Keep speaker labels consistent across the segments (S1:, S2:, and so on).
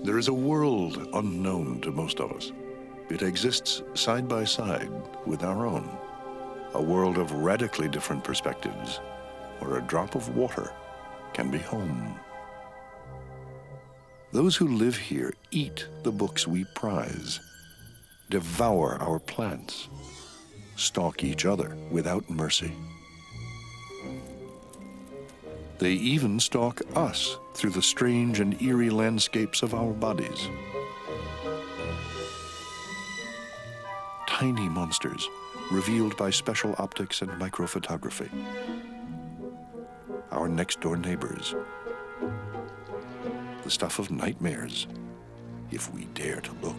S1: There is a world unknown to most of us. It exists side by side with our own. A world of radically different perspectives, where a drop of water can be home. Those who live here eat the books we prize, devour our plants, stalk each other without mercy. They even stalk us through the strange and eerie landscapes of our bodies. Tiny monsters, revealed by special optics and microphotography. Our next-door neighbors. The stuff of nightmares, if we dare to look.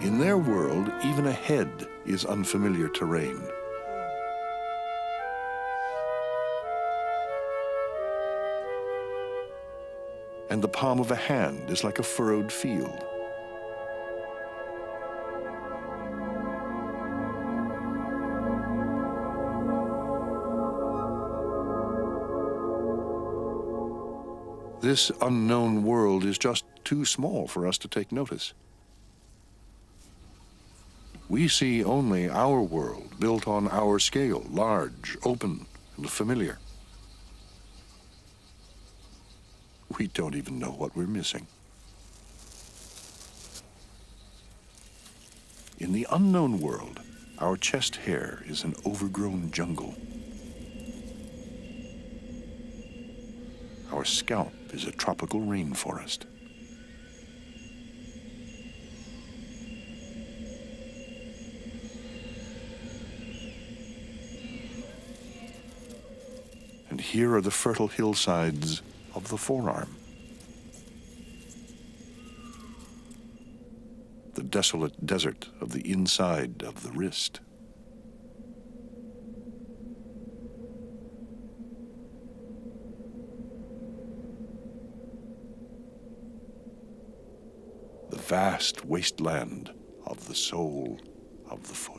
S1: In their world, even a head is unfamiliar terrain. And the palm of a hand is like a furrowed field. This unknown world is just too small for us to take notice. We see only our world built on our scale, large, open, and familiar. We don't even know what we're missing. In the unknown world, our chest hair is an overgrown jungle. Our scalp is a tropical rainforest. And here are the fertile hillsides of the forearm. The desolate desert of the inside of the wrist. The vast wasteland of the sole of the foot.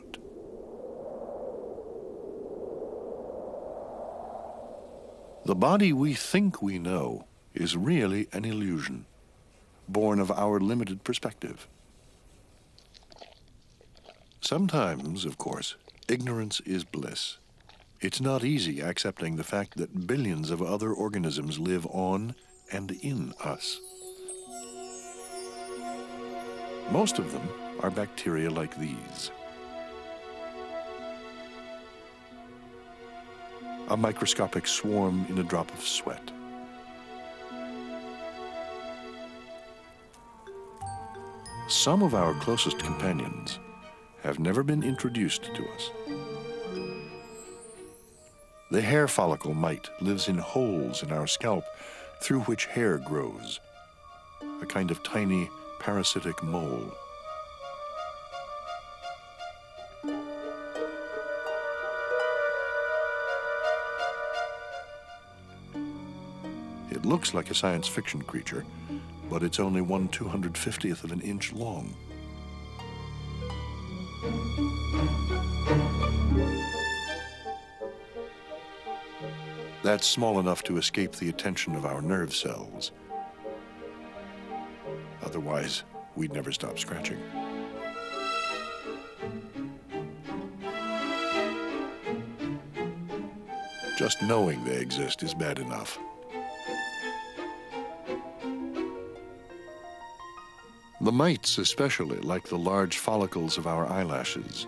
S1: The body we think we know is really an illusion, born of our limited perspective. Sometimes, of course, ignorance is bliss. It's not easy accepting the fact that billions of other organisms live on and in us. Most of them are bacteria like these. A microscopic swarm in a drop of sweat. Some of our closest companions have never been introduced to us. The hair follicle mite lives in holes in our scalp through which hair grows, a kind of tiny parasitic mole. It looks like a science fiction creature, but it's only 1/250th of an inch long. That's small enough to escape the attention of our nerve cells. Otherwise, we'd never stop scratching. Just knowing they exist is bad enough. The mites especially like the large follicles of our eyelashes.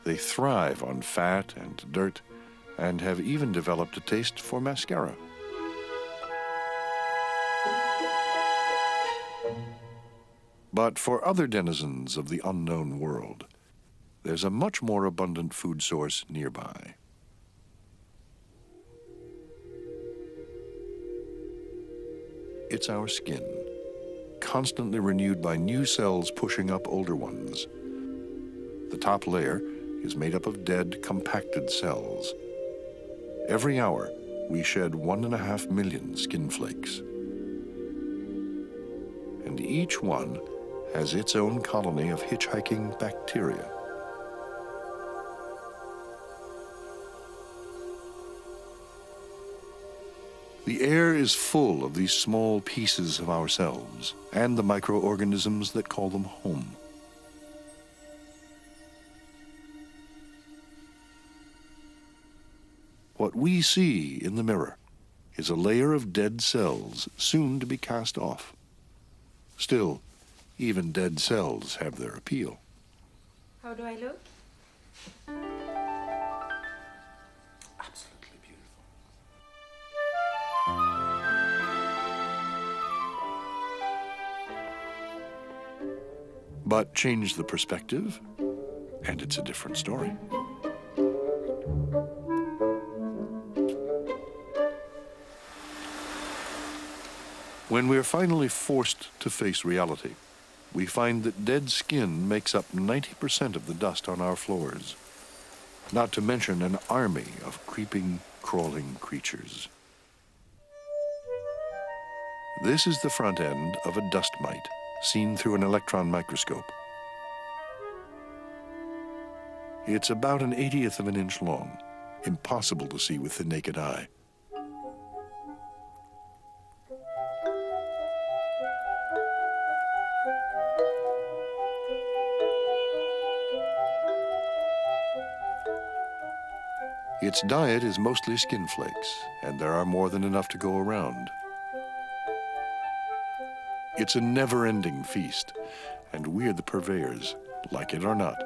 S1: They thrive on fat and dirt and have even developed a taste for mascara. But for other denizens of the unknown world, there's a much more abundant food source nearby. It's our skin, constantly renewed by new cells pushing up older ones. The top layer is made up of dead, compacted cells. Every hour, we shed 1.5 million skin flakes. And each one has its own colony of hitchhiking bacteria. The air is full of these small pieces of ourselves and the microorganisms that call them home. What we see in the mirror is a layer of dead cells soon to be cast off. Still, even dead cells have their appeal.
S2: How do I look?
S1: Absolutely beautiful. But change the perspective, and it's a different story. When we're finally forced to face reality, we find that dead skin makes up 90% of the dust on our floors, not to mention an army of creeping, crawling creatures. This is the front end of a dust mite, seen through an electron microscope. It's about 1/80th of an inch long, impossible to see with the naked eye. Its diet is mostly skin flakes, and there are more than enough to go around. It's a never-ending feast, and we're the purveyors, like it or not.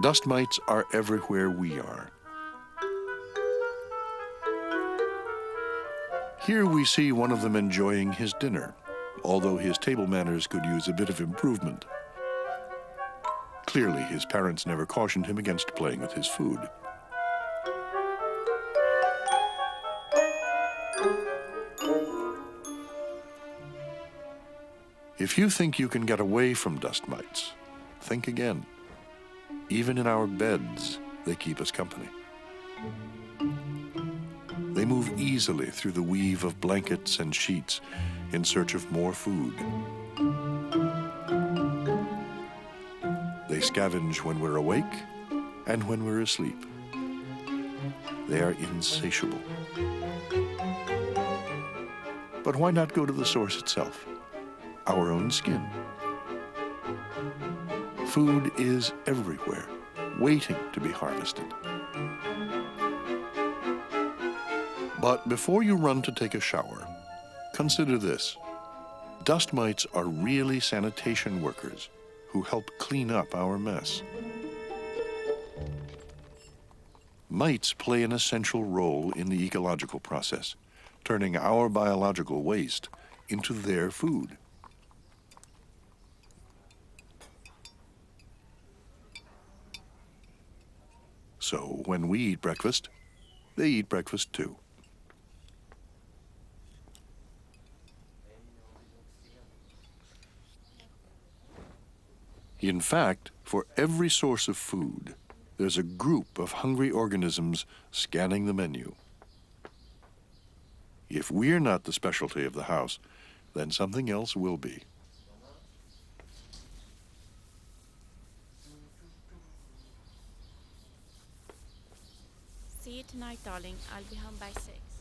S1: Dust mites are everywhere we are. Here we see one of them enjoying his dinner, although his table manners could use a bit of improvement. Clearly, his parents never cautioned him against playing with his food. If you think you can get away from dust mites, think again. Even in our beds, they keep us company. They move easily through the weave of blankets and sheets in search of more food. They scavenge when we're awake and when we're asleep. They are insatiable. But why not go to the source itself, our own skin? Food is everywhere, waiting to be harvested. But before you run to take a shower, consider this. Dust mites are really sanitation workers who help clean up our mess. Mites play an essential role in the ecological process, turning our biological waste into their food. So when we eat breakfast, they eat breakfast too. In fact, for every source of food, there's a group of hungry organisms scanning the menu. If we're not the specialty of the house, then something else will be.
S2: See you tonight, darling. I'll be home by 6.